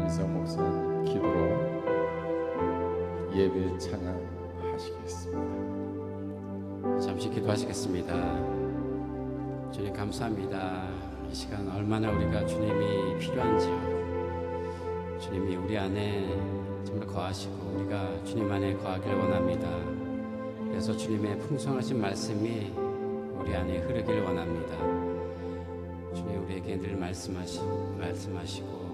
김희성 목사님 기도로 예배 찬양하시겠습니다. 잠시 기도하시겠습니다. 주님 감사합니다. 이 시간 얼마나 우리가 주님이 필요한지요. 주님이 우리 안에 정말 거하시고 우리가 주님 안에 거하길 원합니다. 그래서 주님의 풍성하신 말씀이 우리 안에 흐르길 원합니다. 주님 우리에게 늘 말씀하시고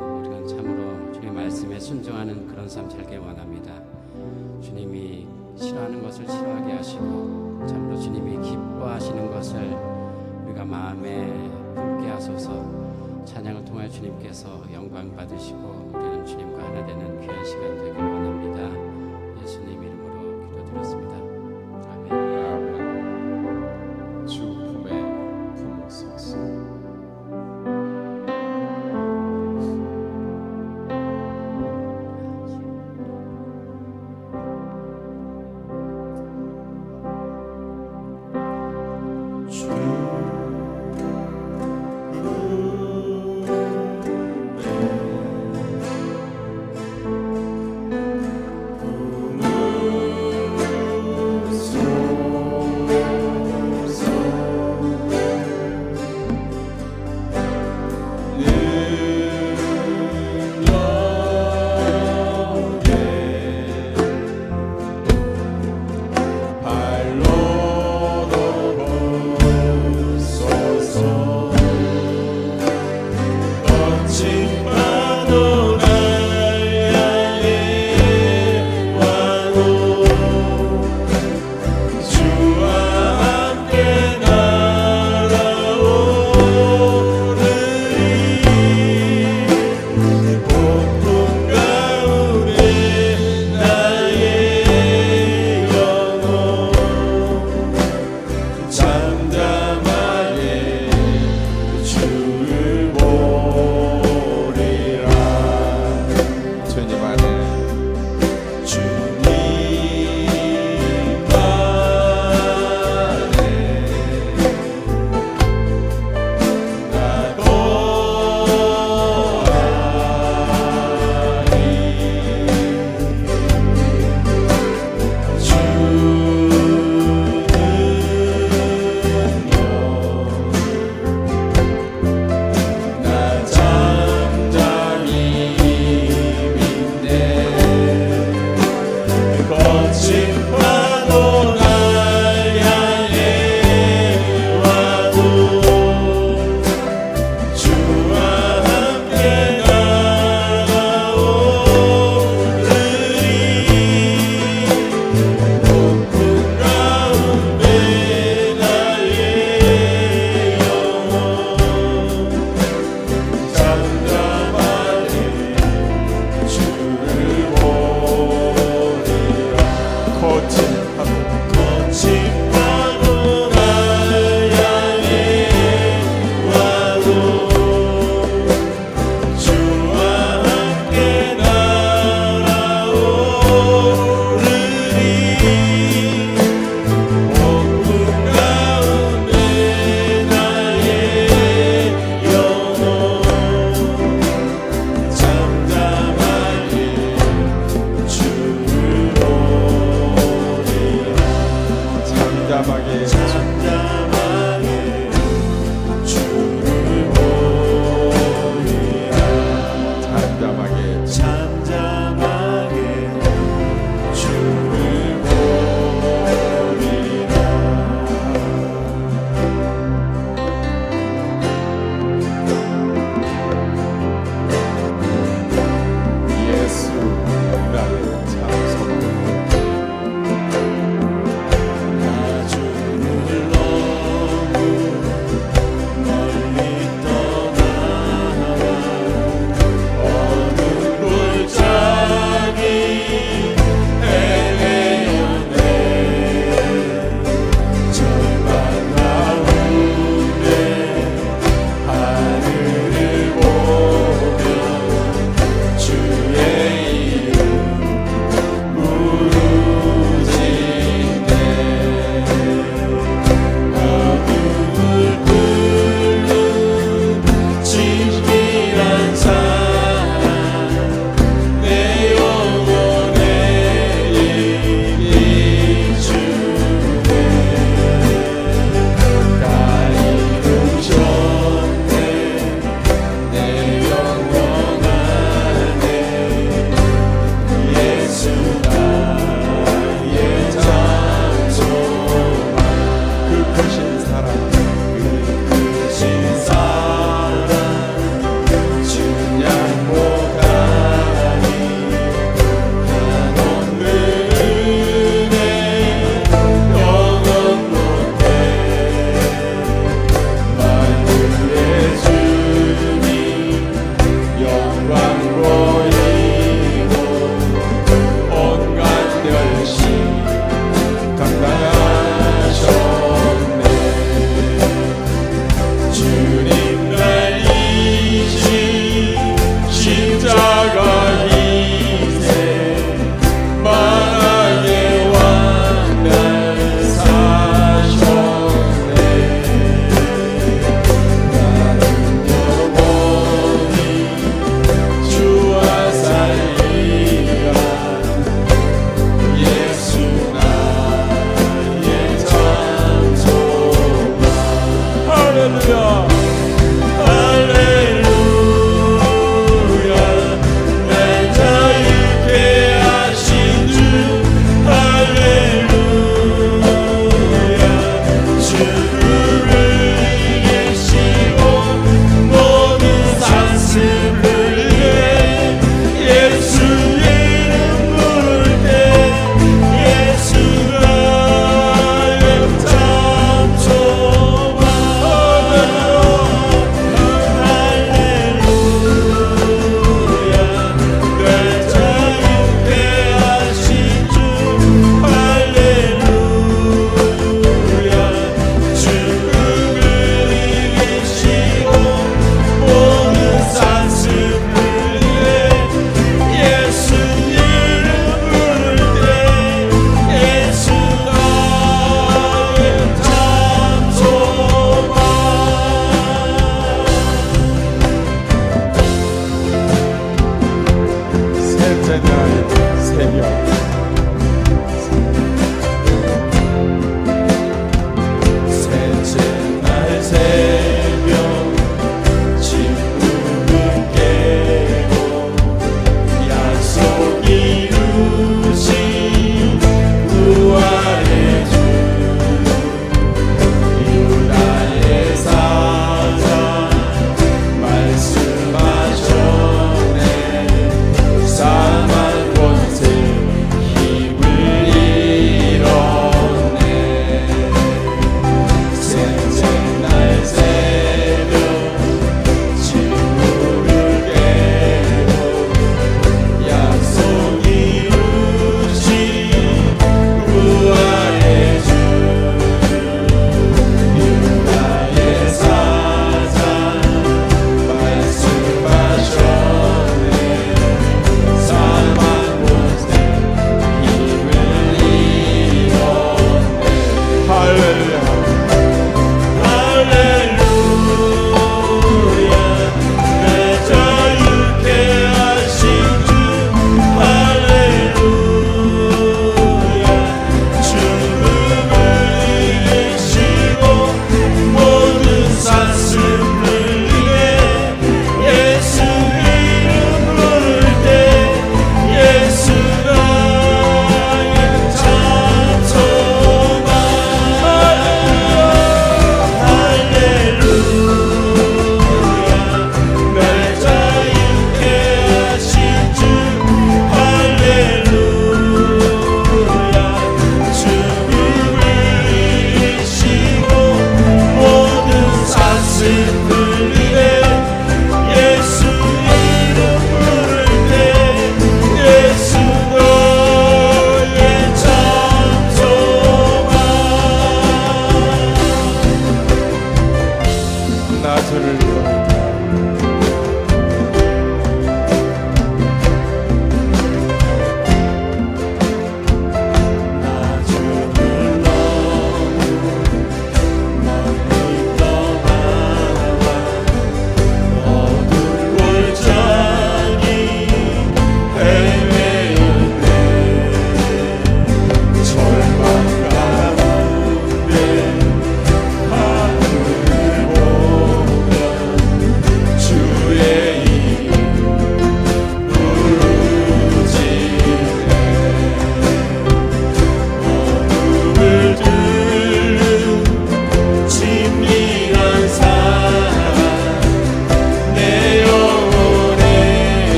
우리는 참으로 주님 말씀에 순종하는 그런 삶 살길 원합니다. 주님이 싫어하는 것을 싫어하게 하시고 참으로 주님이 기뻐하시는 것을 우리가 마음에 품게 하소서. 찬양을 통하여 주님께서 영광 받으시고 우리는 주님과 하나 되는 귀한 시간 되길 원합니다. 예수님 이름으로 기도드렸습니다. 아멘. 아멘. 주 품에 품으소서. 주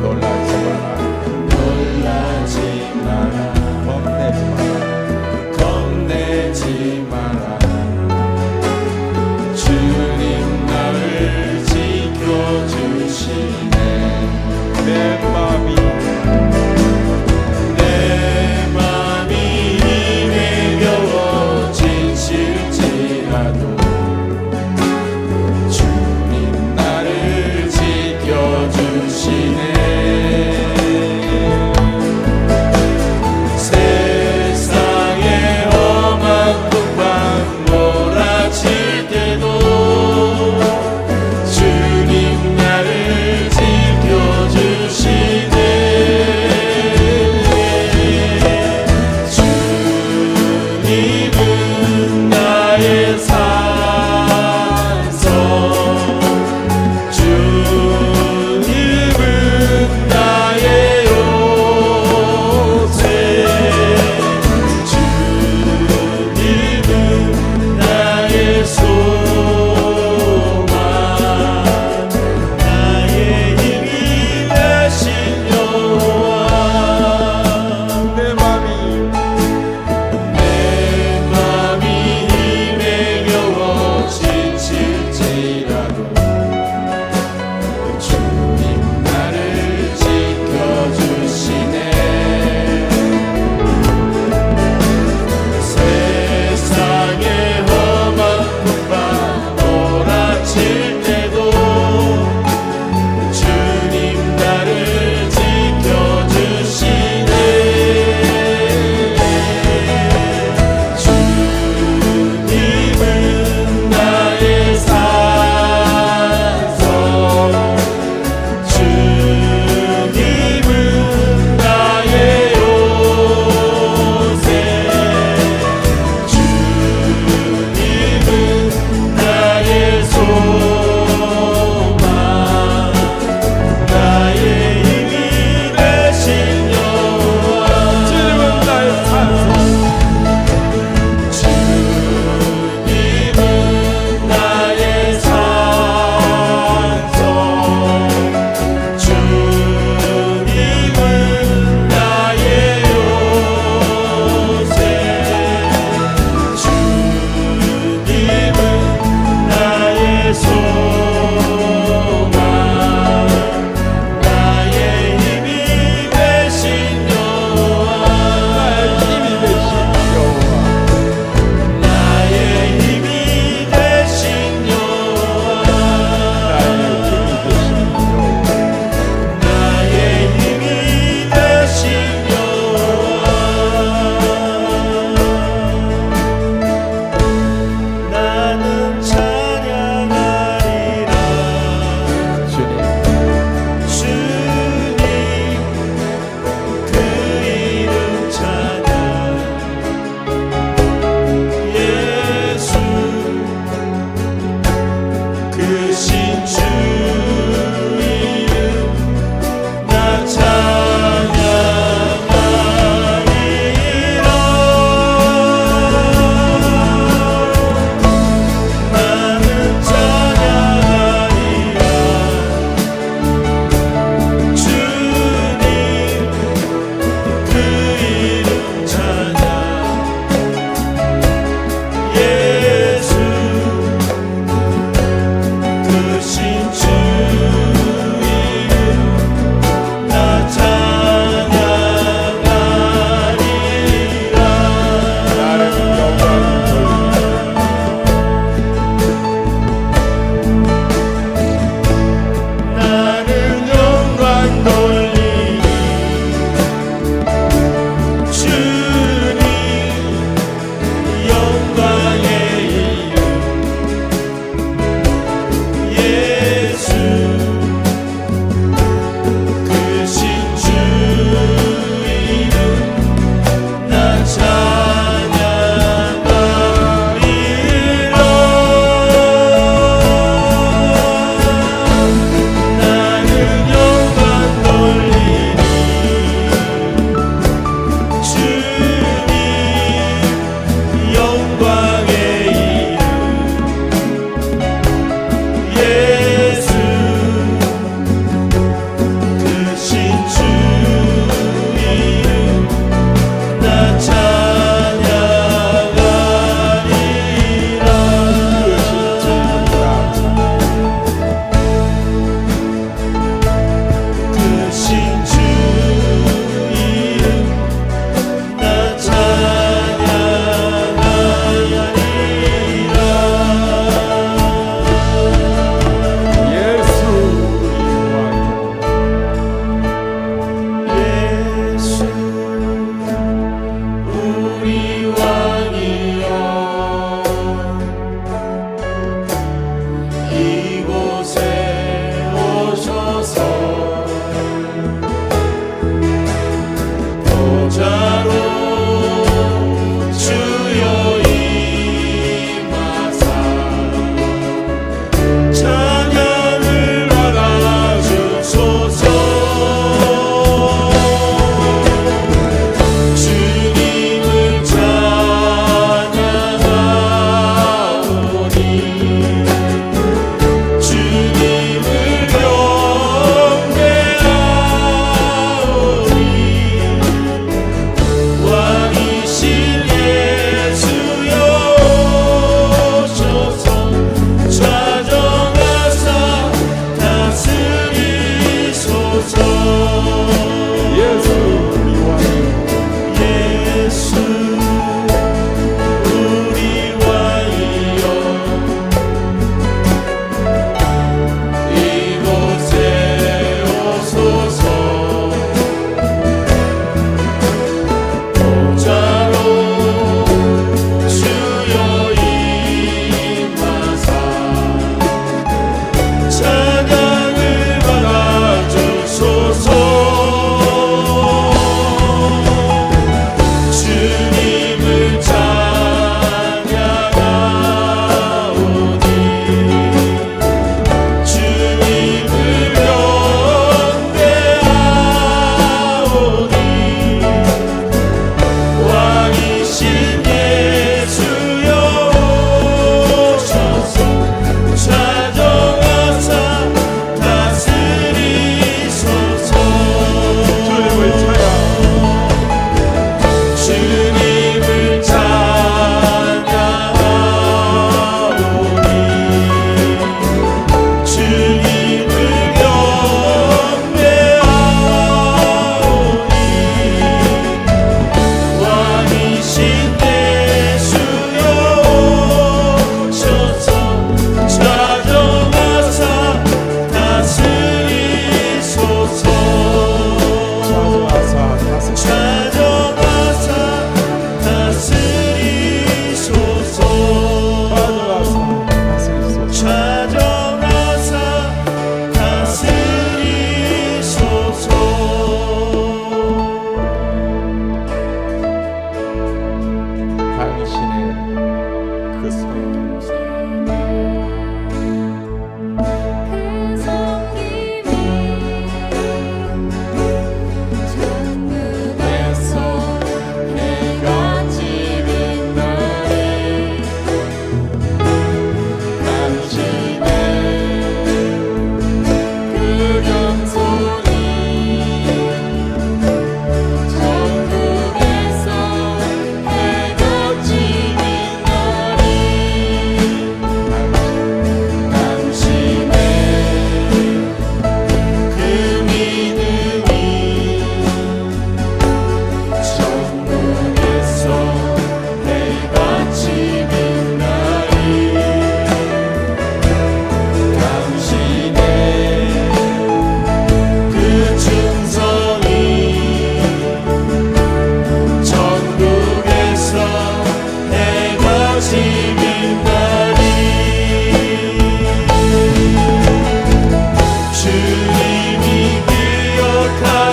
놀라지 마라 놀라지 마라 겁내지 마라 겁내지 마라 주님 나를 지켜주시네 내 마음이 내 맘이 내겨워 지칠지라도 주님 나를 지켜주시네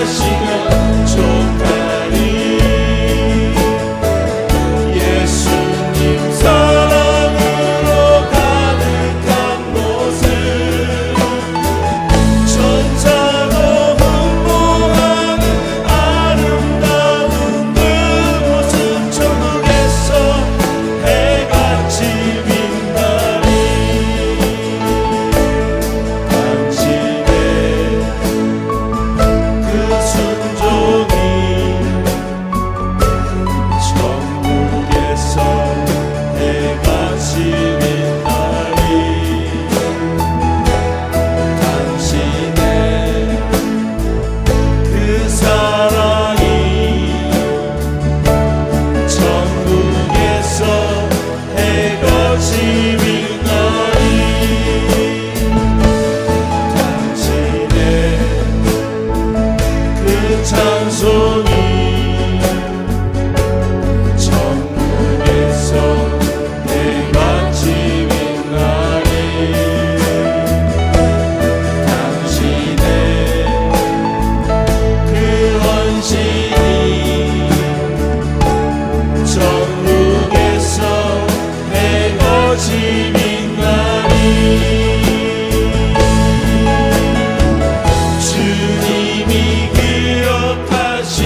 기억하시면 좋다니 예수님 사랑으로 가득한 모습 천사도 흥분하는 아름다운 그 모습 천국에서 해같이 빛나니 당신의 그 순종이 천국에서 해같이 빛나니 당신의 그 사랑이 천국에서 해같이 빛나니 당신의 그 찬송이 천국에서 해같이 빛나니 당신의 그 헌신이 천국에서 해같이 빛나니 주님이 기억하시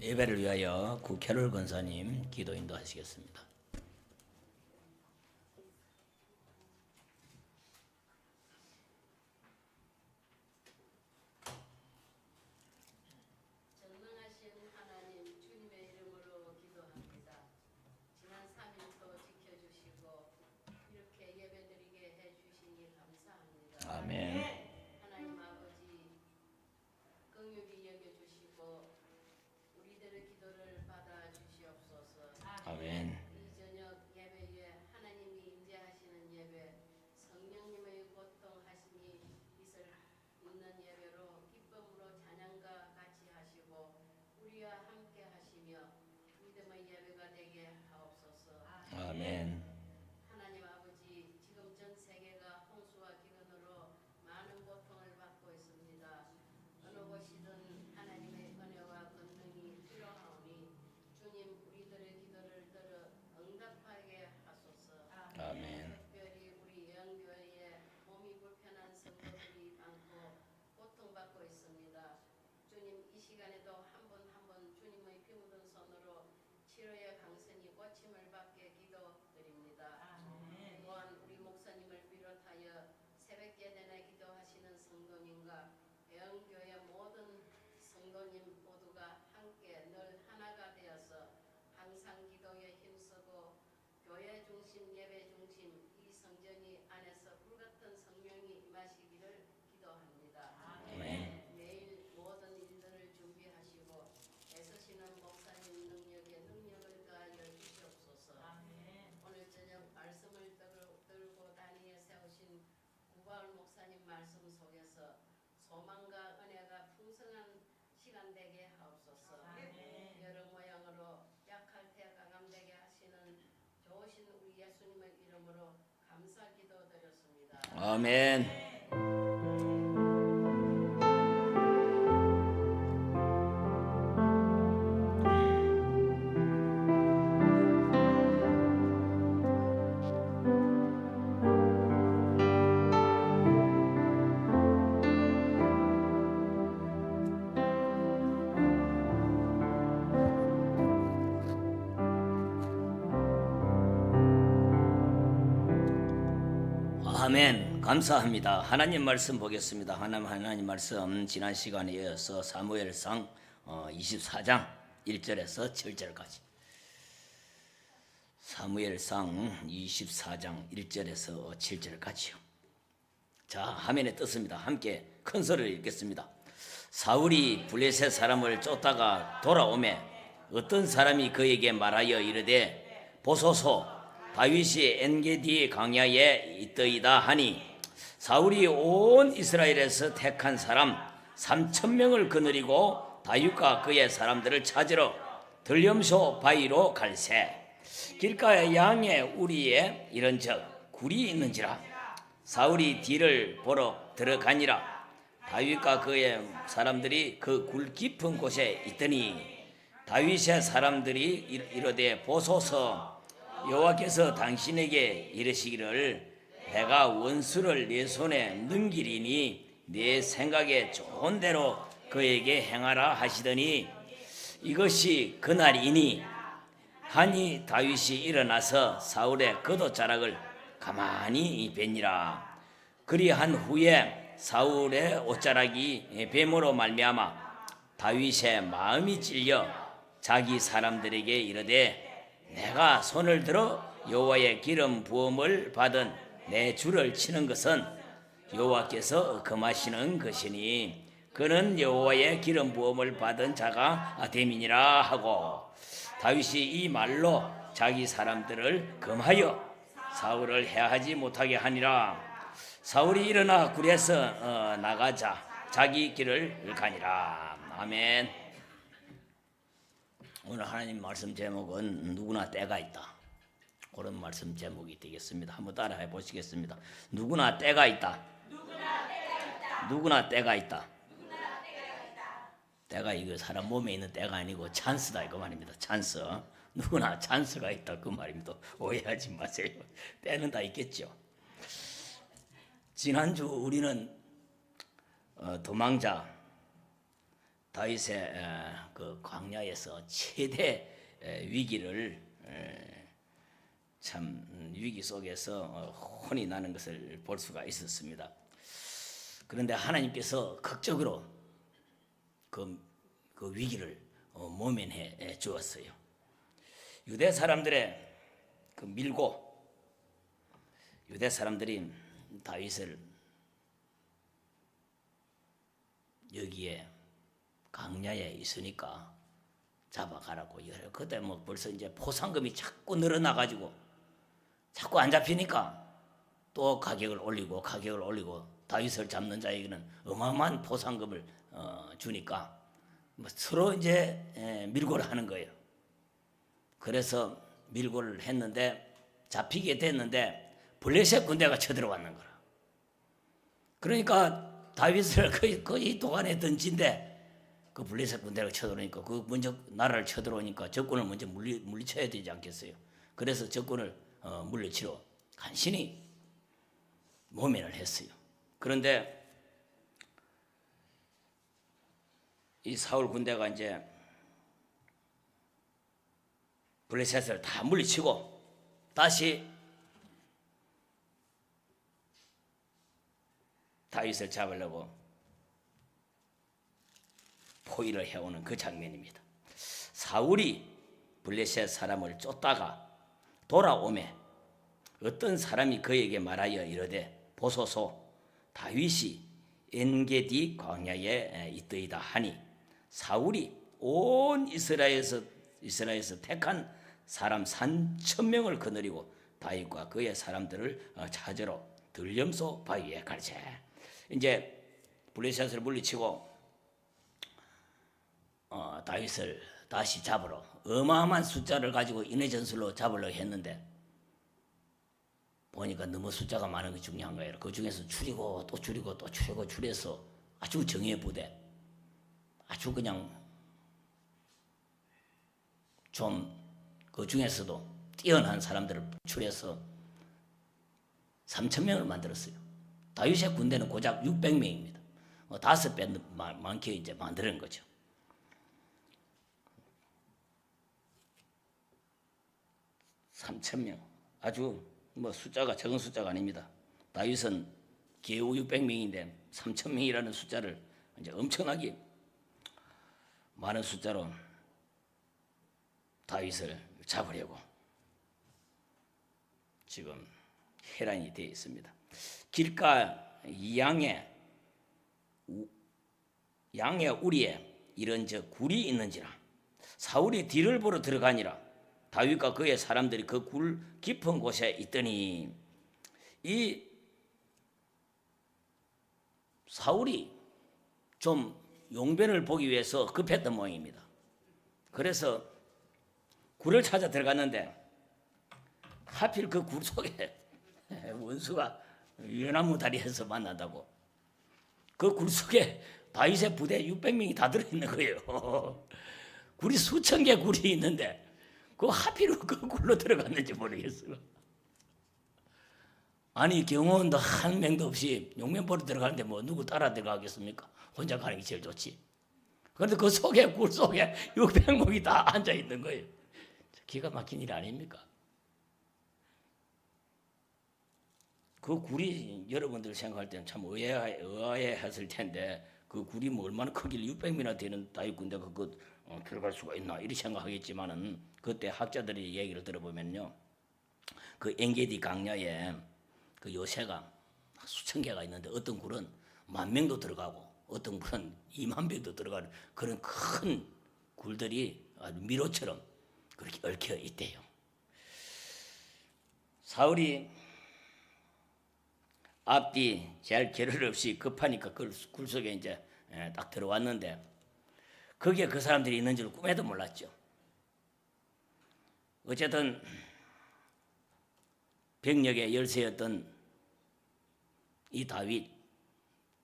예배를 위하여 구캐롤 권사님 기도 인도하시겠습니다. 전능하신 하나님 주님의 이름으로 기도합니다. 지난 3일도 지켜주시고 이렇게 예배드리게 해주시니 감사합니다. 아멘. 하나님 아버지 긍휼히 여겨주시고 우리들의 기도를 받아주시옵소서. 아멘. 이 저녁 예배에 하나님이 임재하시는 예배, 성령님의 고통하심이 있는 예배로 기쁨으로 찬양과 같이 하시고 우리와 함께 하시며 믿음의 예배가 되게 하옵소서. 아멘. 하나님 아버지, 지금 전 세계가 홍수와 기근으로 많은 고통을 받고 있습니다. 어느 곳이든 하나님의 은혜와 권능이 필요하오니 주님 우리들의 기도를 들어 응답하게 하소서. 아멘. 특별히 우리 예언교회에 몸이 불편한 성도들이 많고 고통받고 있습니다. 주님 이 시간에도 한 분 한 분 주님의 피 묻은 손으로 치료의 강선이 고침을 받게 기도드립니다. 또한 우리 목사님을 비롯하여 새벽 예배에 기도하시는 성도님과 예언교회 모든 성도님 모두가 함께 늘 하나가 되어서 항상 기도에 힘쓰고 교회 중심 예배 중심 이 성전이 안에서 불같은 성령이 임하시기를 기도합니다. 아멘. 매일 모든 일들을 준비하시고 애쓰시는 목사님 능력을 가하여 주시옵소서. 오늘 저녁 말씀을 들고 다니에 세우신 구바울 목사님 말씀 속에서 소망과 은혜가 풍성한 시간 되게 하옵소서. 여러 모양으로 약할 때 강함되게 하시는 좋으신 우리 예수님의 이름으로 감사 기도드렸습니다. 아멘. 아멘. 감사합니다. 하나님 말씀 보겠습니다. 하나님 말씀 지난 시간에 이어서 사무엘상 24장 1절에서 7절까지. 사무엘상 24장 1절에서 7절까지요. 자, 화면에 떴습니다. 함께 큰 소리를 읽겠습니다. 사울이 블레셋 사람을 쫓다가 돌아오매 어떤 사람이 그에게 말하여 이르되 보소서 다윗이 엔게디 광야에 있더이다 하니 사울이 온 이스라엘에서 택한 사람 3,000명을 거느리고 다윗과 그의 사람들을 찾으러 들염소 바위로 갈새 길가에 양의 우리에 이런즉 굴이 있는지라 사울이 뒤를 보러 들어가니라 다윗과 그의 사람들이 그 굴 깊은 곳에 있더니 다윗의 사람들이 이르되 보소서 여호와께서 당신에게 이르시기를 내가 원수를 네 손에 넘기리니 네 생각에 좋은 대로 그에게 행하라 하시더니 이것이 그날이니 하니 다윗이 일어나서 사울의 겉옷자락을 가만히 베니라. 그리한 후에 사울의 옷자락이 뱀으로 말미암아 다윗의 마음이 찔려 자기 사람들에게 이르되 내가 손을 들어 여호와의 기름 부음을 받은 내 주를 치는 것은 여호와께서 금하시는 것이니 그는 여호와의 기름 부음을 받은 자가 됨이니라 하고 다윗이 이 말로 자기 사람들을 금하여 사울을 해하지 못하게 하니라. 사울이 일어나 굴에서 나가자 자기 길을 가니라. 아멘. 오늘 하나님 말씀 제목은 누구나 때가 있다. 그런 말씀 제목이 되겠습니다. 한번 따라해 보시겠습니다. 누구나 때가 있다. 누구나 때가 있다. 때가 이거 사람 몸에 있는 때가 아니고 찬스다 이거 말입니다. 찬스. 누구나 찬스가 있다 그 말입니다. 오해하지 마세요. 때는 다 있겠죠. 지난주 우리는 도망자 다윗의 그 광야에서 최대 위기를 참 위기 속에서 혼이 나는 것을 볼 수가 있었습니다. 그런데 하나님께서 극적으로 그 위기를 모면해 주었어요. 유대 사람들의 그 밀고 유대 사람들이 다윗을 여기에 광야에 있으니까 잡아가라고 그때 뭐 벌써 이제 포상금이 자꾸 늘어나가지고 자꾸 안 잡히니까 또 가격을 올리고 다윗을 잡는 자에게는 어마어마한 포상금을 주니까 뭐 서로 이제 밀고를 하는 거예요. 그래서 밀고를 했는데 잡히게 됐는데 블레셋 군대가 쳐들어왔는 거라. 그러니까 다윗을 거의 도안에 던진데 그 블레셋 군대가 쳐들어오니까 그 먼저 나라를 쳐들어오니까 적군을 먼저 물리쳐야 되지 않겠어요? 그래서 적군을 물리치러 간신히 모면을 했어요. 그런데 이 사울 군대가 이제 블레셋을 다 물리치고 다시 다윗을 잡으려고 포위를 해오는 그 장면입니다. 사울이 블레셋 사람을 쫓다가 돌아오매 어떤 사람이 그에게 말하여 이르되 보소서 다윗이 엔게디 광야에 있더이다 하니 사울이 온 이스라엘에서 택한 사람 3,000명을 거느리고 다윗과 그의 사람들을 찾으러 들염소 바위에 갈세. 이제 블레셋을 물리치고 다윗을 다시 잡으러 어마어마한 숫자를 가지고 인해전술로 잡으려고 했는데 보니까 너무 숫자가 많은 게 중요한 거예요. 그 중에서 줄이고 또 줄이고 또 줄이고 줄여서 아주 정예 부대, 아주 그냥 좀 그 중에서도 뛰어난 사람들을 추려서 3,000명을 만들었어요. 다윗의 군대는 고작 600명입니다. 5배 많게 이제 만드는 거죠. (3,000명) 아주 뭐 숫자가 적은 숫자가 아닙니다. 다윗은 겨우 600명인데 3,000명이라는 숫자를 이제 엄청나게 많은 숫자로 다윗을 잡으려고 지금 해란이 되어 있습니다. 길가 양의 우리에 이런 굴이 있는지라 사울이 뒤를 보러 들어가니라. 다윗과 그의 사람들이 그 굴 깊은 곳에 있더니 이 사울이 좀 용변을 보기 위해서 급했던 모양입니다. 그래서 굴을 찾아 들어갔는데 하필 그 굴 속에 원수가 유나무 다리에서 만난다고 그 굴 속에 다윗의 부대 600명이 다 들어있는 거예요. 굴이 수천 개 굴이 있는데 그 하필 그 굴로 들어갔는지 모르겠어요. 아니 경호원도 한 명도 없이 용면 보러 들어가는데 뭐 누구 따라 들어가겠습니까? 혼자 가는 게 제일 좋지. 그런데 그 속에 굴 속에 600명이 다 앉아 있는 거예요. 기가 막힌 일 아닙니까? 그 굴이 여러분들 생각할 때는 참 의아해했을 텐데 그 굴이 뭐 얼마나 크길 600명이나 되는 다윗 군대가 들어갈 수가 있나 이렇게 생각하겠지만은 그때 학자들이 얘기를 들어보면요, 그 엔게디 광야에 그 요새가 수천 개가 있는데 어떤 굴은 10,000명도 들어가고 어떤 굴은 20,000명도 들어가는 그런 큰 굴들이 아주 미로처럼 그렇게 얽혀 있대요. 사울이 앞뒤 잘 겨를 없이 급하니까 그 굴 속에 이제 딱 들어왔는데 거기에 그 사람들이 있는 줄 꿈에도 몰랐죠. 어쨌든 병력의 열세였던 이 다윗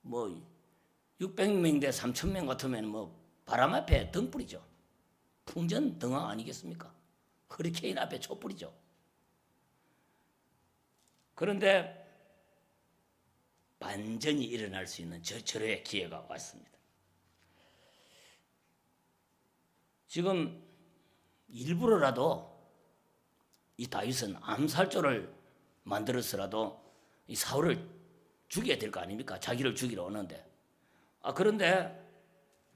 뭐 600명 대 3,000명 같으면 뭐 바람 앞에 등불이죠. 풍전 등화 아니겠습니까? 허리케인 앞에 촛불이죠. 그런데 반전이 일어날 수 있는 절호의 기회가 왔습니다. 지금 일부러라도 이 다윗은 암살조를 만들어서라도 이 사울을 죽여야 될 거 아닙니까? 자기를 죽이러 오는데. 그런데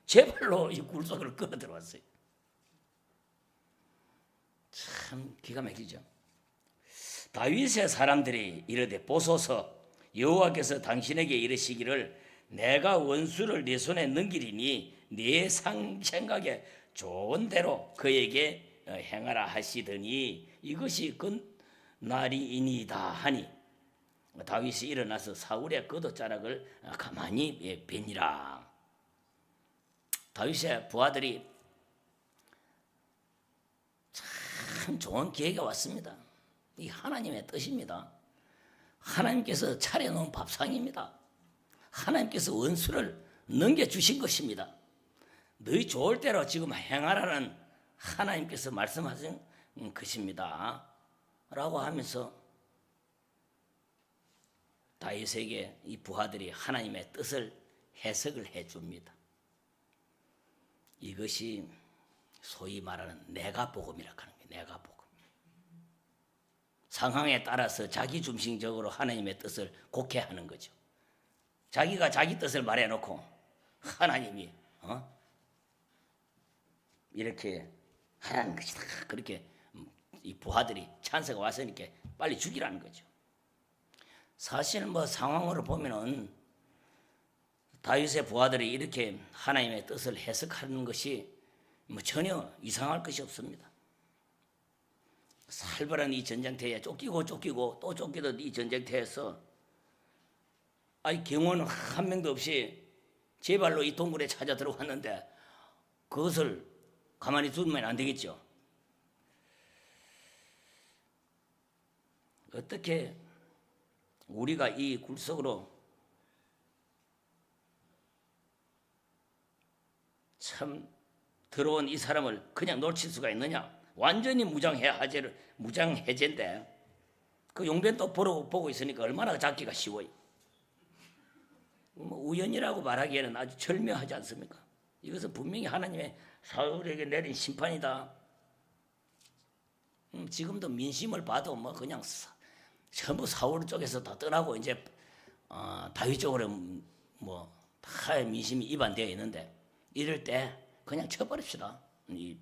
제발로 이 굴속을 끌어 들어왔어요. 참 기가 막히죠. 다윗의 사람들이 이르되 보소서 여호와께서 당신에게 이르시기를 내가 원수를 네 손에 넘기리니 네 생각에 좋은 대로 그에게 행하라 하시더니 이것이 그 날이니이다 하니 다윗이 일어나서 사울의 겉옷자락을 가만히 베니라. 다윗의 부하들이 참 좋은 기회가 왔습니다. 이 하나님의 뜻입니다. 하나님께서 차려놓은 밥상입니다. 하나님께서 원수를 넘겨주신 것입니다. 너희 좋을 대로 지금 행하라는 하나님께서 말씀하신 것입니다. 라고 하면서 다윗에게 이 부하들이 하나님의 뜻을 해석을 해줍니다. 이것이 소위 말하는 내가복음이라고 하는 거예요. 내가복음. 상황에 따라서 자기 중심적으로 하나님의 뜻을 곡해하는 거죠. 자기가 자기 뜻을 말해놓고 하나님이 이렇게 하라는 것이다. 그렇게 이 부하들이 찬스가 왔으니까 빨리 죽이라는 거죠. 사실 뭐 상황으로 보면은 다윗의 부하들이 이렇게 하나님의 뜻을 해석하는 것이 뭐 전혀 이상할 것이 없습니다. 살벌한 이 전쟁터에 쫓기고 또 쫓기던 이 전쟁터에서 경호는 한 명도 없이 제발로 이 동굴에 찾아 들어왔는데 그것을 가만히 두면 안 되겠죠. 어떻게 우리가 이 굴속으로 참 들어온 이 사람을 그냥 놓칠 수가 있느냐? 완전히 무장해제인데 그 용변도 보고 있으니까 얼마나 잡기가 쉬워요. 뭐 우연이라고 말하기에는 아주 절묘하지 않습니까? 이것은 분명히 하나님의 사울에게 내린 심판이다. 지금도 민심을 봐도 뭐 그냥 전부 사울 쪽에서 다 떠나고 이제 다윗 쪽으로 뭐 다 민심이 이반되어 있는데 이럴 때 그냥 쳐버립시다. 이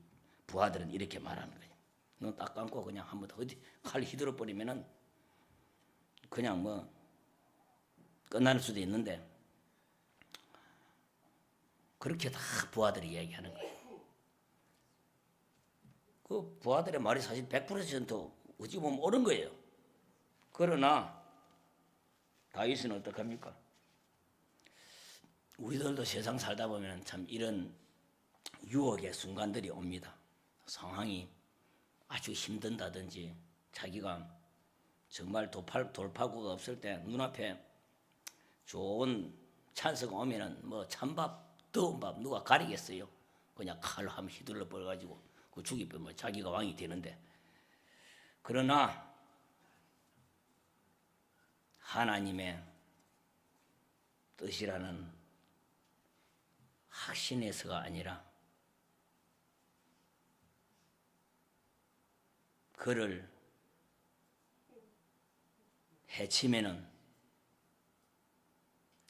부하들은 이렇게 말하는 거예요. 눈 딱 감고 그냥 한번 어디 칼 휘두르 버리면은 그냥 뭐 끝날 수도 있는데 그렇게 다 부하들이 얘기하는 거예요. 그 부하들의 말이 사실 100% 어찌 보면 옳은 거예요. 그러나 다윗은 어떡합니까? 우리들도 세상 살다 보면 참 이런 유혹의 순간들이 옵니다. 상황이 아주 힘든다든지 자기가 정말 돌파구가 없을 때 눈앞에 좋은 찬스가 오면은 뭐 찬밥, 더운 밥 누가 가리겠어요? 그냥 칼로 한번 휘둘러 버려가지고 그 죽이면 자기가 왕이 되는데 그러나 하나님의 뜻이라는 확신에서가 아니라 그를 해치면은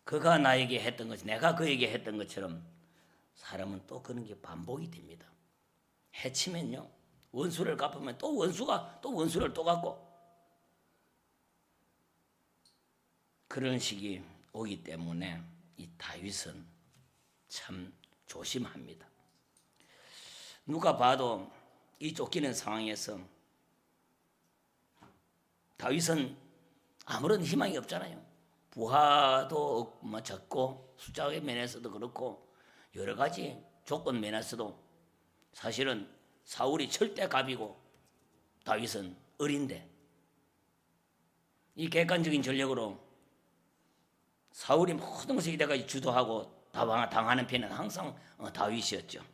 그가 나에게 했던 것, 내가 그에게 했던 것처럼 사람은 또 그런 게 반복이 됩니다. 해치면요, 원수를 갚으면 또 원수가 또 원수를 또 갚고 그런 식이 오기 때문에 이 다윗은 참 조심합니다. 누가 봐도 이 쫓기는 상황에서 다윗은 아무런 희망이 없잖아요. 부하도 뭐 적고 숫자의 면에서도 그렇고 여러 가지 조건 면에서도 사실은 사울이 절대갑이고 다윗은 어린데 이 객관적인 전력으로 사울이 모든 것을 이때까지 주도하고 당하는 편은 항상 다윗이었죠.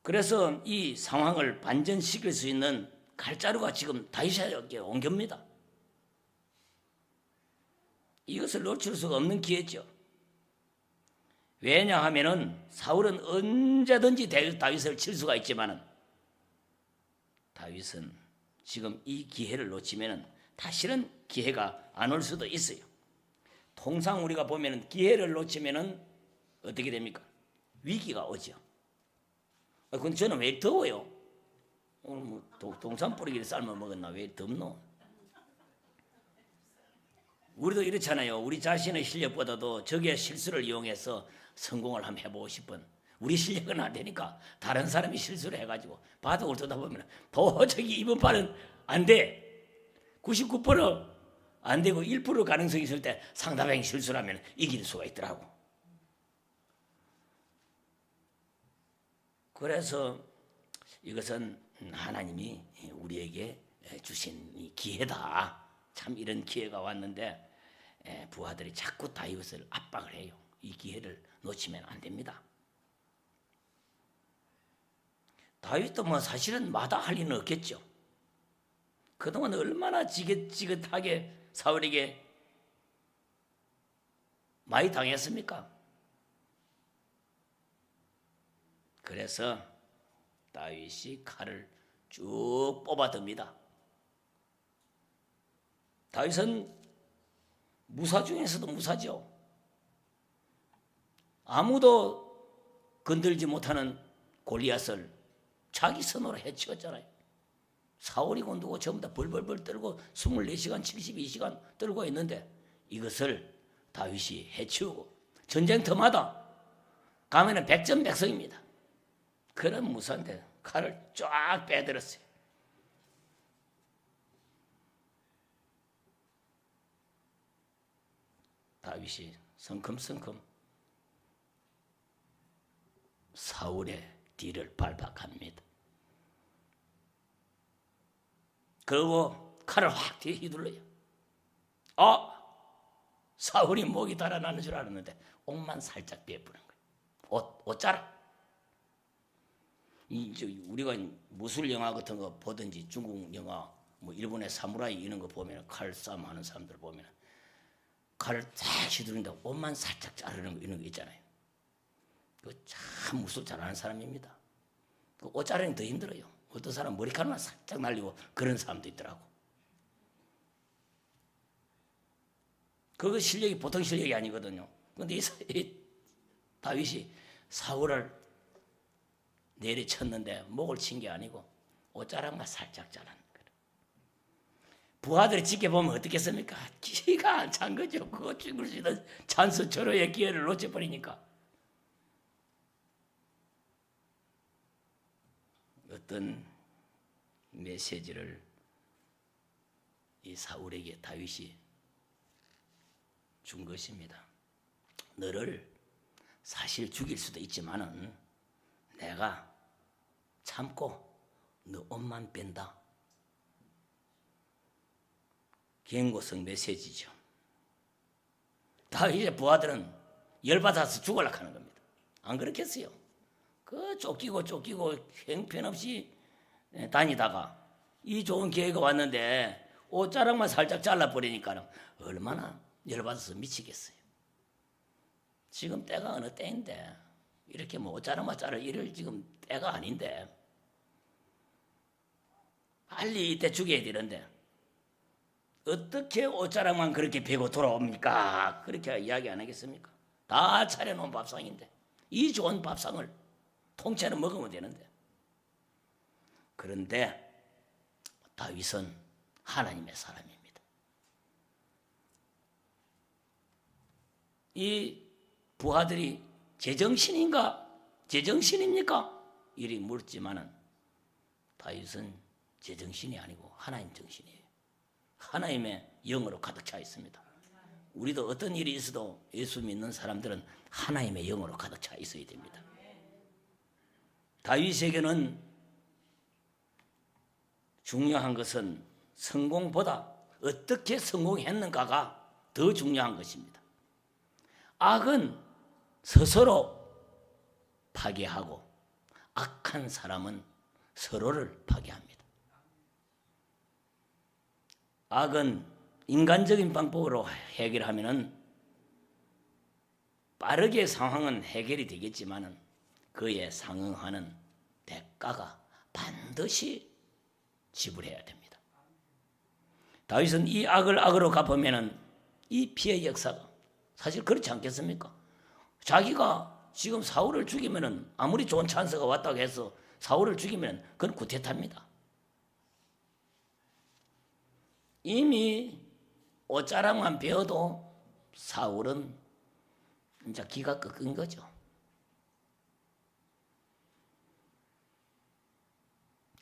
그래서 이 상황을 반전시킬 수 있는 칼자루가 지금 다윗에게 온 겁니다. 이것을 놓칠 수가 없는 기회죠. 왜냐하면은 사울은 언제든지 다윗을 칠 수가 있지만은 다윗은 지금 이 기회를 놓치면은 다시는 기회가 안 올 수도 있어요. 통상 우리가 보면은 기회를 놓치면은 어떻게 됩니까? 위기가 오죠. 근데 저는 왜 더워요? 오늘 뭐 동산 뿌리기를 삶아 먹었나? 왜 덥노? 우리도 이렇잖아요. 우리 자신의 실력보다도 적의 실수를 이용해서 성공을 한번 해보고 싶은, 우리 실력은 안 되니까 다른 사람이 실수를 해가지고 바둑을 두다 보면 도저히 이번 판은 안 돼. 99%안 되고 1% 가능성이 있을 때 상대방이 실수를 하면 이길 수가 있더라고. 그래서 이것은 하나님이 우리에게 주신 이 기회다. 참 이런 기회가 왔는데 부하들이 자꾸 다윗을 압박을 해요. 이 기회를 놓치면 안 됩니다. 다윗도 뭐 사실은 마다할 리는 없겠죠. 그동안 얼마나 지긋지긋하게 사울에게 많이 당했습니까? 그래서 다윗이 칼을 쭉 뽑아듭니다. 다윗은 무사 중에서도 무사죠. 아무도 건들지 못하는 골리앗을 자기 손으로 해치웠잖아요. 사울이 곤두고 전부 다 벌벌벌 떨고 24시간 72시간 떨고 있는데 이것을 다윗이 해치우고 전쟁터마다 가면은 백전백승입니다. 그런 무사인데 칼을 쫙 빼들었어요. 다윗이 성큼성큼 사울의 뒤를 밟아갑니다. 그리고 칼을 확 뒤에 휘둘러요. 사울이 목이 달아나는 줄 알았는데 옷만 살짝 빼부는 거예요. 옷자락. 우리가 무술 영화 같은 거 보든지 중국 영화, 뭐 일본의 사무라이 이런 거 보면 칼싸움 하는 사람들 보면 칼을 탁 휘두른다 옷만 살짝 자르는 거 이런 거 있잖아요. 그 참 무술 잘하는 사람입니다. 그 옷 자르는 더 힘들어요. 어떤 사람 머리카락만 살짝 날리고 그런 사람도 있더라고. 그거 실력이 보통 실력이 아니거든요. 그런데 이 다윗이 사울을 내리쳤는데 목을 친 게 아니고 옷자락만 살짝 자른 거예요. 부하들이 지켜보면 어떻겠습니까? 기가 안 찬 거죠. 그거 죽을 수 있는 찬스 절호의 기회를 놓쳐버리니까. 어떤 메시지를 이 사울에게 다윗이 준 것입니다. 너를 사실 죽일 수도 있지만은 내가 참고 너 옷만 뺀다. 경고성 메시지죠. 다윗의 부하들은 열받아서 죽으려고 하는 겁니다. 안 그렇겠어요? 그 쫓기고 형편없이 다니다가 이 좋은 기회가 왔는데 옷자락만 살짝 잘라버리니까 얼마나 열받아서 미치겠어요. 지금 때가 어느 때인데 이렇게 뭐 옷자락만 자를 이럴 지금 때가 아닌데 빨리 이때 죽여야 되는데 어떻게 옷자락만 그렇게 베고 돌아옵니까? 그렇게 이야기 안 하겠습니까? 다 차려놓은 밥상인데 이 좋은 밥상을 통째로 먹으면 되는데. 그런데 다윗은 하나님의 사람입니다. 이 부하들이 제정신입니까? 이리 물었지만은 다윗은 제정신이 아니고 하나님 정신이에요. 하나님의 영으로 가득 차 있습니다. 우리도 어떤 일이 있어도 예수 믿는 사람들은 하나님의 영으로 가득 차 있어야 됩니다. 다윗에게는 중요한 것은 성공보다 어떻게 성공했는가가 더 중요한 것입니다. 악은 스스로 파괴하고 악한 사람은 서로를 파괴합니다. 악은 인간적인 방법으로 해결하면은 빠르게 상황은 해결이 되겠지만은 그에 상응하는 대가가 반드시 지불해야 됩니다. 다윗은 이 악을 악으로 갚으면은 이 피해 역사가 사실 그렇지 않겠습니까? 자기가 지금 사울을 죽이면은 아무리 좋은 찬스가 왔다고 해서 사울을 죽이면 그건 구태타입니다. 이미 옷자락만 베어도 사울은 이제 기가 꺾인 거죠.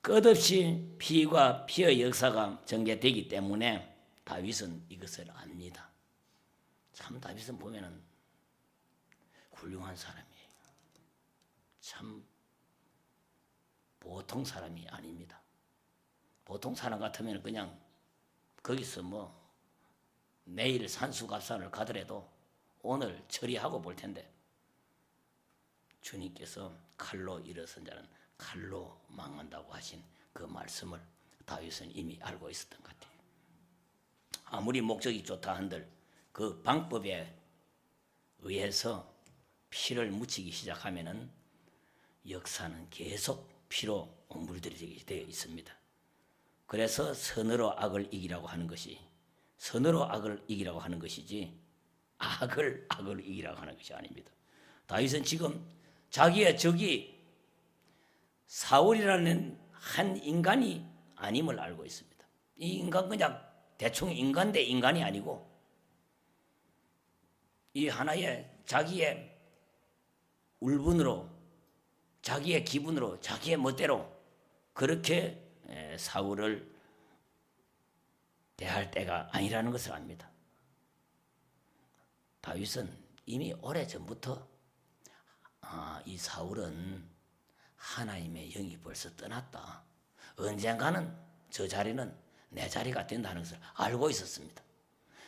끝없이 피와 피의 역사가 전개되기 때문에 다윗은 이것을 압니다. 참 다윗은 보면은 훌륭한 사람이에요. 참 보통 사람이 아닙니다. 보통 사람 같으면 그냥 거기서 뭐 내일 산수갑산을 가더라도 오늘 처리하고 볼 텐데 주님께서 칼로 일어선 자는 칼로 망한다고 하신 그 말씀을 다윗은 이미 알고 있었던 것 같아요. 아무리 목적이 좋다 한들 그 방법에 의해서 피를 묻히기 시작하면은 역사는 계속 피로 물들이게 되어 있습니다. 그래서 선으로 악을 이기라고 하는 것이 선으로 악을 이기라고 하는 것이지 악을 이기라고 하는 것이 아닙니다. 다윗은 지금 자기의 적이 사울이라는 한 인간이 아님을 알고 있습니다. 이 인간 그냥 대충 인간 대 인간이 아니고 이 하나의 자기의 울분으로 자기의 기분으로 자기의 멋대로 그렇게 사울을 대할 때가 아니라는 것을 압니다. 다윗은 이미 오래전부터 이 사울은 하나님의 영이 벌써 떠났다. 언젠가는 저 자리는 내 자리가 된다는 것을 알고 있었습니다.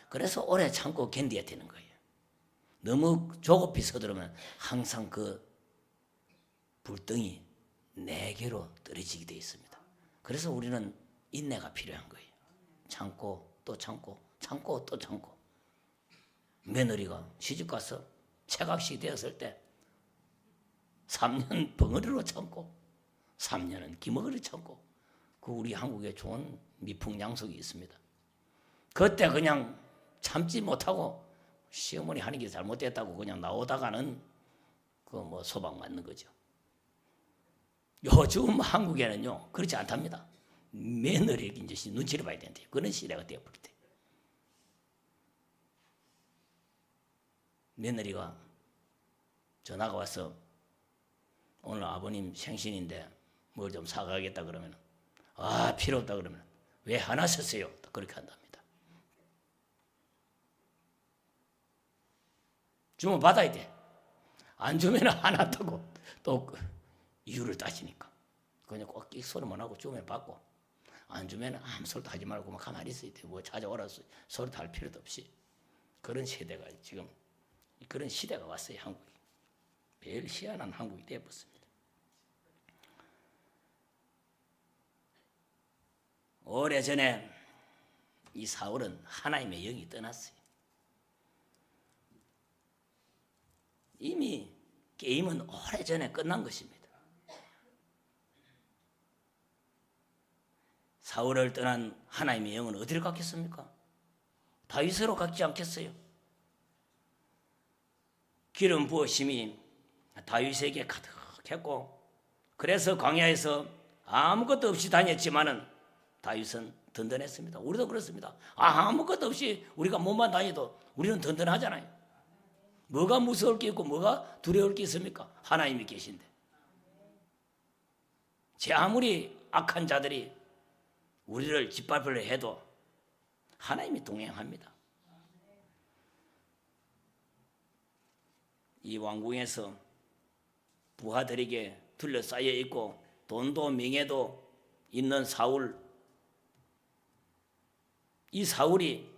그래서 오래 참고 견뎌야 되는 거예요. 너무 조급히 서두르면 항상 그 불덩이 내게로 떨어지게 되어 있습니다. 그래서 우리는 인내가 필요한 거예요. 참고 또 참고 참고 또 참고. 며느리가 시집가서 체각시 되었을 때 3년 벙어리로 참고 3년은 기머거리 참고 그 우리 한국에 좋은 미풍양속이 있습니다. 그때 그냥 참지 못하고 시어머니 하는 게 잘못됐다고 그냥 나오다가는 그 뭐 소방 맞는 거죠. 요즘 한국에는요 그렇지 않답니다. 며느리에게 이제 눈치를 봐야 된대요. 그런 시대가 되어버렸대요. 며느리가 전화가 와서 오늘 아버님 생신인데 뭘 좀 사가겠다 그러면 필요 없다 그러면 왜 하나 샀어요? 그렇게 한답니다. 주면 받아야 돼. 안 주면 하나 타고 또 이유를 따지니까 그냥 꼭 소리만 하고 주면 받고 안 주면 아무 소리도 하지 말고 가만히 있어야 돼. 뭐 찾아오라 소리도 할 필요도 없이 그런 세대가 지금 그런 시대가 왔어요. 한국이 매일 희한한 한국이 되어버렸습니다. 오래전에 이 사울은 하나님의 영이 떠났어요. 이미 게임은 오래전에 끝난 것입니다. 사울을 떠난 하나님의 영은 어디를 갔겠습니까? 다윗으로 갔지 않겠어요? 기름 부으심이 다윗에게 가득했고 그래서 광야에서 아무것도 없이 다녔지만은 다윗은 든든했습니다. 우리도 그렇습니다. 아무것도 없이 우리가 몸만 다녀도 우리는 든든하잖아요. 뭐가 무서울 게 있고 뭐가 두려울 게 있습니까? 하나님이 계신데. 제 아무리 악한 자들이 우리를 짓밟으려 해도 하나님이 동행합니다. 이 왕궁에서 부하들에게 둘러싸여 있고 돈도 명예도 있는 사울, 이 사울이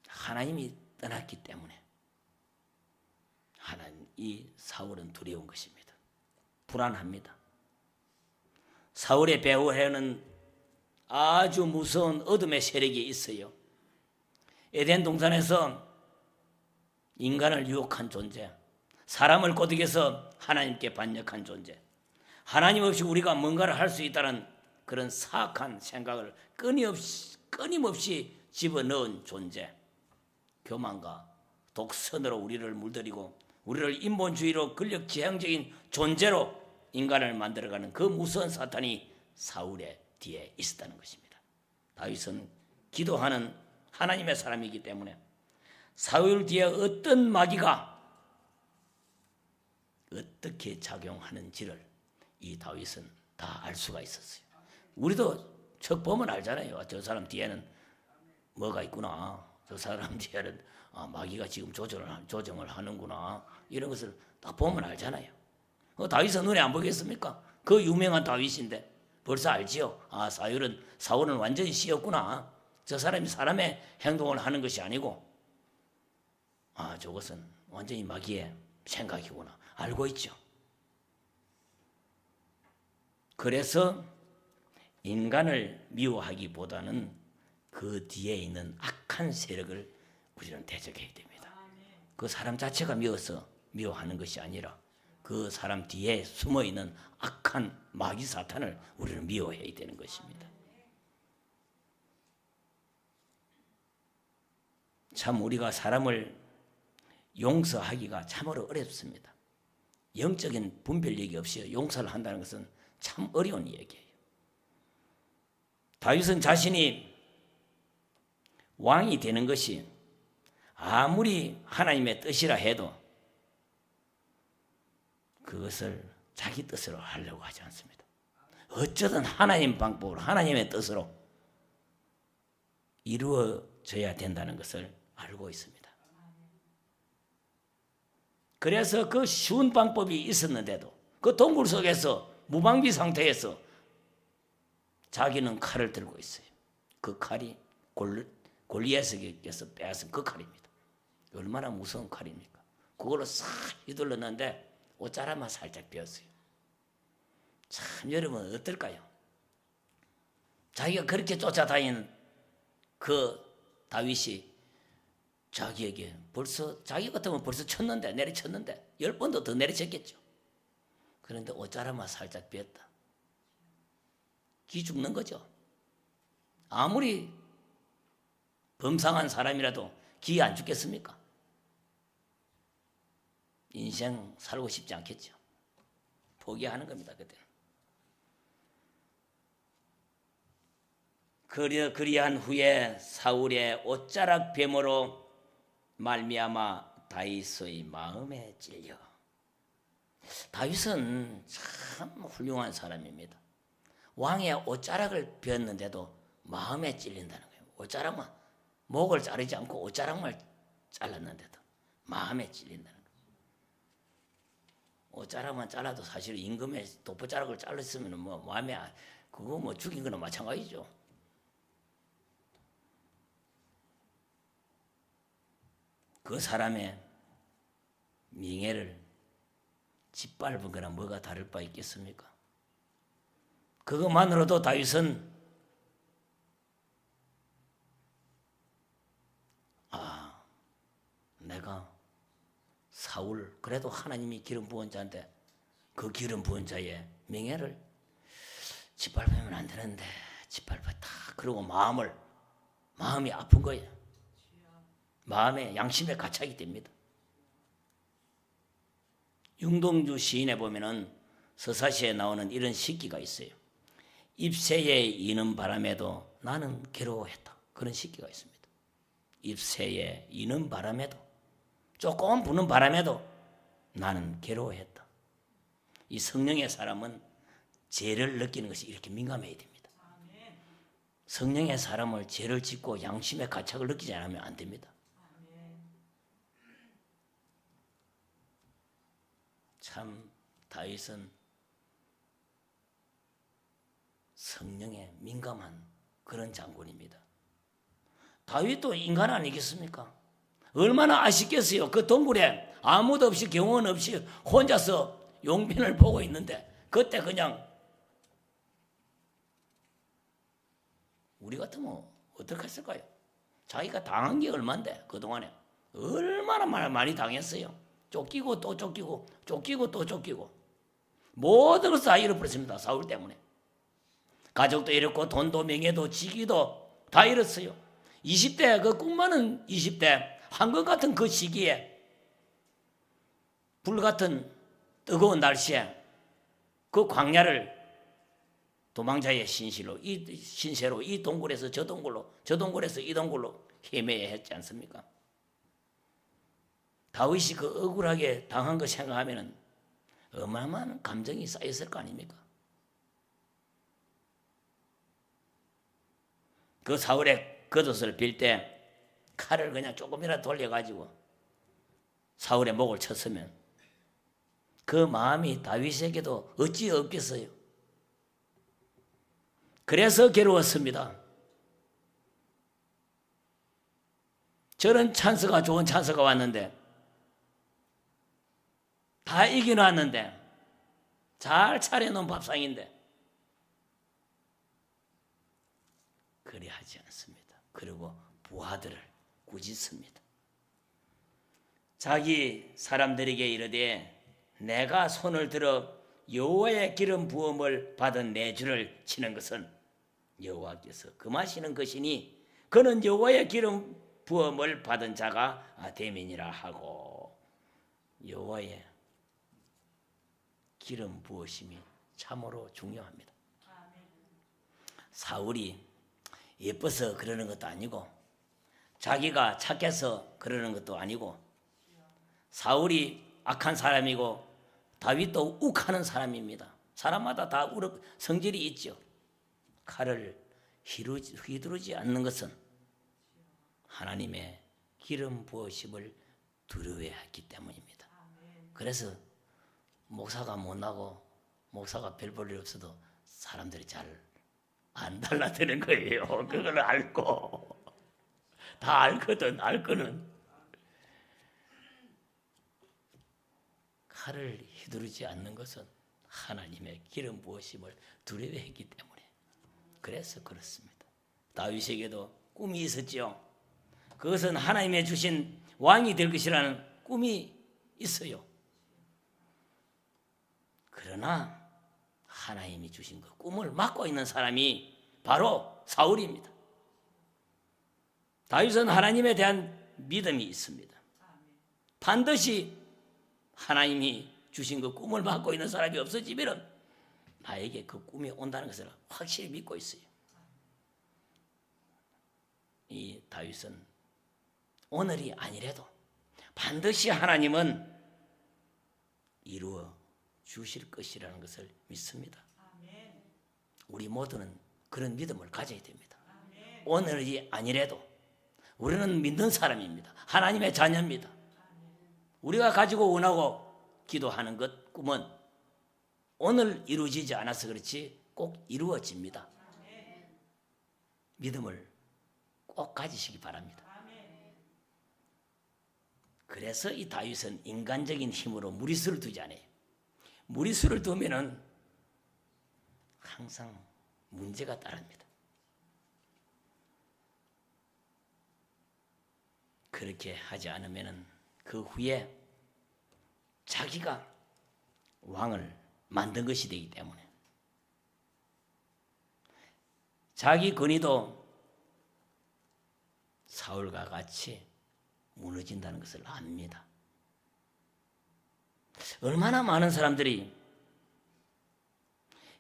하나님이 떠났기 때문에 이 사울은 두려운 것입니다. 불안합니다. 사울의 배후에는 아주 무서운 어둠의 세력이 있어요. 에덴 동산에서 인간을 유혹한 존재, 사람을 꼬드겨서 하나님께 반역한 존재, 하나님 없이 우리가 뭔가를 할 수 있다는 그런 사악한 생각을 끊임없이 집어넣은 존재, 교만과 독선으로 우리를 물들이고 우리를 인본주의로 권력지향적인 존재로 인간을 만들어가는 그 무서운 사탄이 사울의 뒤에 있었다는 것입니다. 다윗은 기도하는 하나님의 사람이기 때문에 사울 뒤에 어떤 마귀가 어떻게 작용하는지를 이 다윗은 다 알 수가 있었어요. 우리도 척 보면 알잖아요. 저 사람 뒤에는 뭐가 있구나. 저 사람 뒤에는 마귀가 지금 조정을 하는구나. 이런 것을 딱 보면 알잖아요. 다윗은 눈에 안 보겠습니까? 그 유명한 다윗인데 벌써 알지요. 사울은 완전히 씨였구나. 저 사람이 사람의 행동을 하는 것이 아니고 저것은 완전히 마귀의 생각이구나. 알고 있죠. 그래서 인간을 미워하기보다는 그 뒤에 있는 악한 세력을 우리는 대적해야 됩니다. 그 사람 자체가 미워하는 것이 아니라 그 사람 뒤에 숨어있는 악한 마귀 사탄을 우리는 미워해야 되는 것입니다. 참 우리가 사람을 용서하기가 참으로 어렵습니다. 영적인 분별력이 없이 용서를 한다는 것은 참 어려운 얘기예요. 다윗은 자신이 왕이 되는 것이 아무리 하나님의 뜻이라 해도 그것을 자기 뜻으로 하려고 하지 않습니다. 어쩌든 하나님 방법으로 하나님의 뜻으로 이루어져야 된다는 것을 알고 있습니다. 그래서 그 쉬운 방법이 있었는데도 그 동굴 속에서 무방비 상태에서 자기는 칼을 들고 있어요. 그 칼이 골리앗에게서 빼앗은 그 칼입니다. 얼마나 무서운 칼입니까? 그걸로 싹 휘둘렀는데 옷자락만 살짝 베었어요. 참 여러분 어떨까요? 자기가 그렇게 쫓아다니는 그 다윗이 자기에게 벌써 자기 같으면 벌써 내리쳤는데 10번도 더 내리쳤겠죠. 그런데 옷자락만 살짝 베었다. 기 죽는 거죠. 아무리 범상한 사람이라도 기 안 죽겠습니까? 인생 살고 싶지 않겠죠. 포기하는 겁니다. 그때는. 그리한 후에 사울의 옷자락 뱀으로 말미암아 다윗의 마음에 찔려. 다윗은 참 훌륭한 사람입니다. 왕의 옷자락을 베었는데도 마음에 찔린다는 거예요. 옷자락만 목을 자르지 않고 옷자락만 잘랐는데도 마음에 찔린다는 거예요. 옷자락만 잘라도 사실 임금의 도포자락을 잘랐으면 마음에 그거 죽인 거나 마찬가지죠. 그 사람의 명예를 짓밟은 거나 뭐가 다를 바 있겠습니까? 그것만으로도 다윗은 내가 사울 그래도 하나님이 기름 부은 자인데 그 기름 부은 자의 명예를 짓밟으면 안 되는데 짓밟았다. 그리고 마음이 아픈 거예요. 마음에 양심에 가착이 됩니다. 융동주 시인에 보면은 서사시에 나오는 이런 시기가 있어요. 잎새에 이는 바람에도 나는 괴로워했다. 그런 시기가 있습니다. 잎새에 이는 바람에도 조금 부는 바람에도 나는 괴로워했다. 이 성령의 사람은 죄를 느끼는 것이 이렇게 민감해야 됩니다. 성령의 사람을 죄를 짓고 양심의 가착을 느끼지 않으면 안 됩니다. 참 다윗은 성령에 민감한 그런 장군입니다. 다윗도 인간 아니겠습니까? 얼마나 아쉽겠어요. 그 동굴에 아무도 없이 경호원 없이 혼자서 용빈을 보고 있는데 그때 그냥 우리 같으면 어떻게 했을까요? 자기가 당한 게 얼만데 그동안에 얼마나 많이 당했어요. 쫓기고 또 쫓기고 쫓기고 또 쫓기고 모든 것을 다 잃어버렸습니다. 사울 때문에. 가족도 잃었고 돈도 명예도 직위도 다 잃었어요. 20대 그 꿈 많은 20대 한것 같은 그 시기에 불같은 뜨거운 날씨에 그 광야를 도망자의 신세로 이 동굴에서 저 동굴로 저 동굴에서 이 동굴로 헤매야 했지 않습니까? 다윗이 그 억울하게 당한 거 생각하면 어마어마한 감정이 쌓였을 거 아닙니까? 그 사울의 겉옷을 빌 때 칼을 그냥 조금이라도 돌려가지고 사울의 목을 쳤으면 그 마음이 다윗에게도 어찌 없겠어요? 그래서 괴로웠습니다. 저런 찬스가 좋은 찬스가 왔는데 다 이겨놨는데 잘 차려놓은 밥상인데 그리 하지 않습니다. 그리고 부하들을 꾸짖습니다. 자기 사람들에게 이르되 내가 손을 들어 여호와의 기름 부음을 받은 내 주를 치는 것은 여호와께서 금하시는 것이니 그는 여호와의 기름 부음을 받은 자가 됨이니라 하고 여호와의 기름 부으심이 참으로 중요합니다. 사울이 예뻐서 그러는 것도 아니고 자기가 착해서 그러는 것도 아니고 사울이 악한 사람이고 다윗도 욱하는 사람입니다. 사람마다 다 성질이 있죠. 칼을 휘두르지 않는 것은 하나님의 기름 부으심을 두려워했기 때문입니다. 그래서 목사가 못나고 목사가 별 볼 일 없어도 사람들이 잘 안 달라드는 거예요. 그걸 알고 다 알거든. 알 거는 칼을 휘두르지 않는 것은 하나님의 기름 부으심을 두려워했기 때문에 그래서 그렇습니다. 다윗에게도 꿈이 있었지요. 그것은 하나님의 주신 왕이 될 것이라는 꿈이 있어요. 그러나 하나님이 주신 그 꿈을 막고 있는 사람이 바로 사울입니다. 다윗은 하나님에 대한 믿음이 있습니다. 반드시 하나님이 주신 그 꿈을 막고 있는 사람이 없어지면 나에게 그 꿈이 온다는 것을 확실히 믿고 있어요. 이 다윗은 오늘이 아니래도 반드시 하나님은 이루어 주실 것이라는 것을 믿습니다. 우리 모두는 그런 믿음을 가져야 됩니다. 오늘이 아니래도 우리는 믿는 사람입니다. 하나님의 자녀입니다. 우리가 가지고 원하고 기도하는 것, 꿈은 오늘 이루어지지 않아서 그렇지 꼭 이루어집니다. 믿음을 꼭 가지시기 바랍니다. 그래서 이 다윗은 인간적인 힘으로 무리수를 두지 않아요. 무리수를 두면은 항상 문제가 따릅니다. 그렇게 하지 않으면은 그 후에 자기가 왕을 만든 것이 되기 때문에 자기 권위도 사울과 같이 무너진다는 것을 압니다. 얼마나 많은 사람들이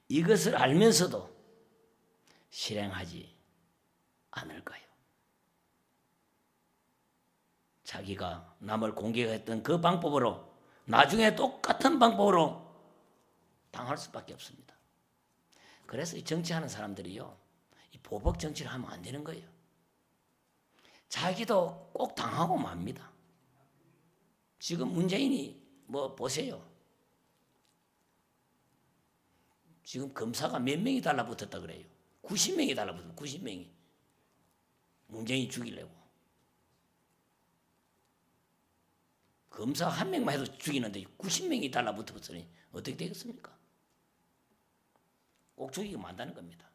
이것을 알면서도 실행하지 않을까요? 자기가 남을 공격했던 그 방법으로 나중에 똑같은 방법으로 당할 수밖에 없습니다. 그래서 이 정치하는 사람들이요, 이 보복 정치를 하면 안 되는 거예요. 자기도 꼭 당하고 맙니다. 지금 문재인이 뭐 보세요. 지금 검사가 몇 명이 달라붙었다 그래요. 90명이 달라붙었다. 90명이. 문재인 죽이려고. 검사 한 명만 해도 죽이는데 90명이 달라붙었으니 어떻게 되겠습니까? 꼭 죽이게 만다는 겁니다.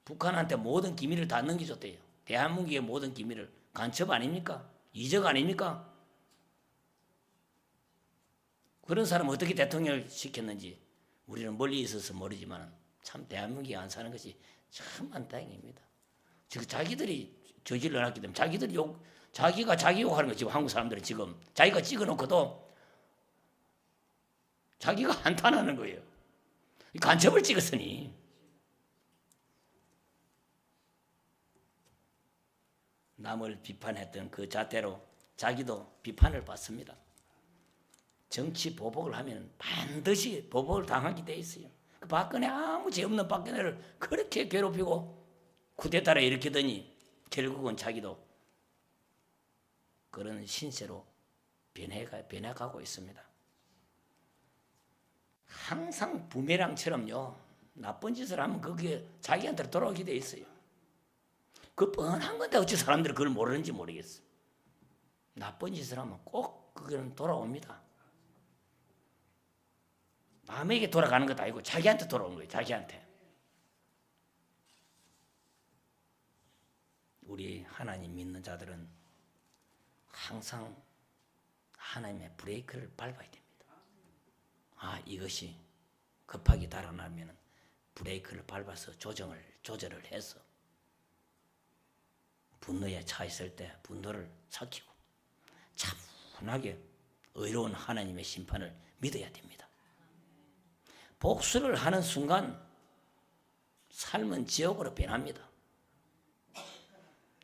북한한테 모든 기밀을 다 넘겨줬대요. 대한민국의 모든 기밀을 간첩 아닙니까? 이적 아닙니까? 그런 사람 어떻게 대통령을 시켰는지 우리는 멀리 있어서 모르지만 참 대한민국이 안 사는 것이 참 안타입니다. 지금 자기들이 저질러 놨기 때문에 자기가 자기 욕하는 거 지금 한국 사람들은 지금 자기가 찍어놓고도 자기가 한탄하는 거예요. 간첩을 찍었으니 남을 비판했던 그 잣대로 자기도 비판을 받습니다. 정치 보복을 하면 반드시 보복을 당하게 돼 있어요. 그 박근혜 아무 죄 없는 박근혜를 그렇게 괴롭히고 쿠데타를 일으키더니 결국은 자기도 그런 신세로 변해가고 있습니다. 항상 부메랑처럼요, 나쁜 짓을 하면 그게 자기한테 돌아오게 돼 있어요. 그 뻔한 건데 어찌 사람들이 그걸 모르는지 모르겠어. 나쁜 짓을 하면 꼭 그거는 돌아옵니다. 남에게 돌아가는 것도 아니고 자기한테 돌아오는 거예요. 자기한테. 우리 하나님 믿는 자들은 항상 하나님의 브레이크를 밟아야 됩니다. 이것이 급하게 달아나면 브레이크를 밟아서 조절을 해서 분노에 차 있을 때 분노를 삭히고 차분하게 의로운 하나님의 심판을 믿어야 됩니다. 복수를 하는 순간 삶은 지옥으로 변합니다.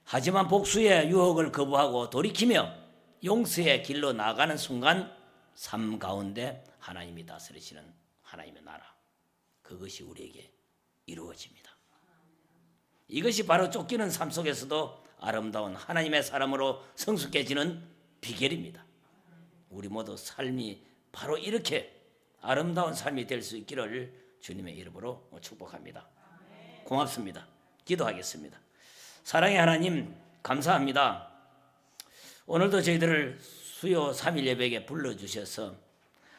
하지만 복수의 유혹을 거부하고 돌이키며 용서의 길로 나가는 순간 삶 가운데 하나님이 다스리시는 하나님의 나라, 그것이 우리에게 이루어집니다. 이것이 바로 쫓기는 삶 속에서도 아름다운 하나님의 사람으로 성숙해지는 비결입니다. 우리 모두 삶이 바로 이렇게 아름다운 삶이 될 수 있기를 주님의 이름으로 축복합니다. 고맙습니다. 기도하겠습니다. 사랑의 하나님, 감사합니다. 오늘도 저희들을 수요 3일 예배에 불러주셔서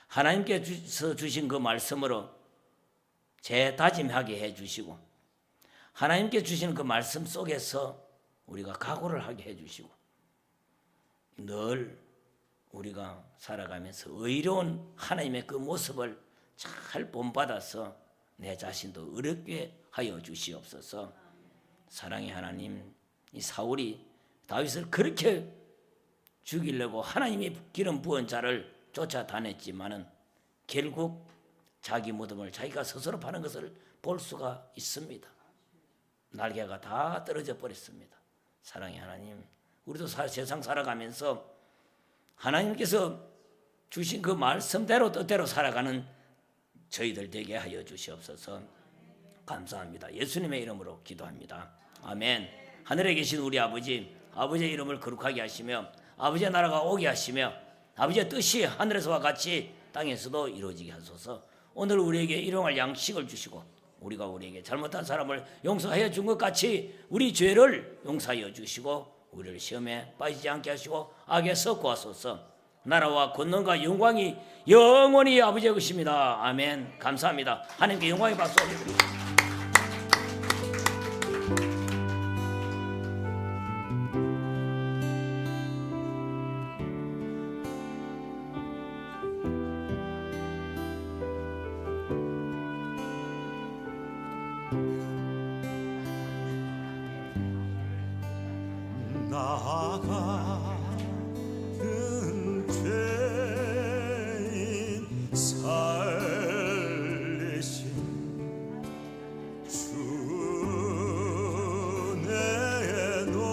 하나님께서 주신 그 말씀으로 재다짐하게 해주시고 하나님께 주신 그 말씀 속에서 우리가 각오를 하게 해주시고 늘 우리가 살아가면서 의로운 하나님의 그 모습을 잘 본받아서 내 자신도 의롭게 하여 주시옵소서. 사랑의 하나님, 이 사울이 다윗을 그렇게 죽이려고 하나님이 기름 부은 자를 쫓아다녔지만은 결국 자기 무덤을 자기가 스스로 파는 것을 볼 수가 있습니다. 날개가 다 떨어져 버렸습니다. 사랑의 하나님, 우리도 세상 살아가면서 하나님께서 주신 그 말씀대로 뜻대로 살아가는 저희들 되게 하여 주시옵소서. 감사합니다. 예수님의 이름으로 기도합니다. 아멘. 하늘에 계신 우리 아버지, 아버지의 이름을 거룩하게 하시며 아버지의 나라가 오게 하시며 아버지의 뜻이 하늘에서와 같이 땅에서도 이루어지게 하소서. 오늘 우리에게 일용할 양식을 주시고 우리가 우리에게 잘못한 사람을 용서하여 준 것 같이 우리 죄를 용서하여 주시고 우리를 시험에 빠지지 않게 하시고 악에서 구하소서. 나라와 권능과 영광이 영원히 아버지의 것입니다. 아멘. 감사합니다. 하나님께 영광의 박수 올려드립니다. 나가는 죄인 살리신 주 내 놀라워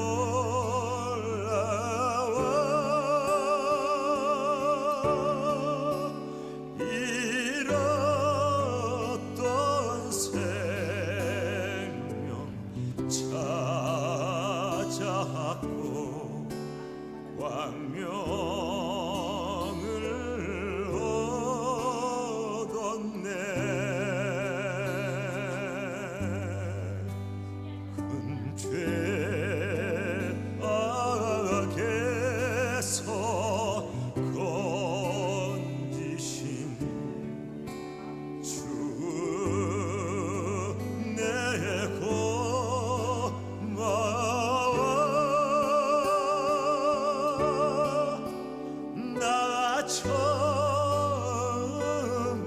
잃었던 생명 찾았고 광명을 얻었네. 큰 죄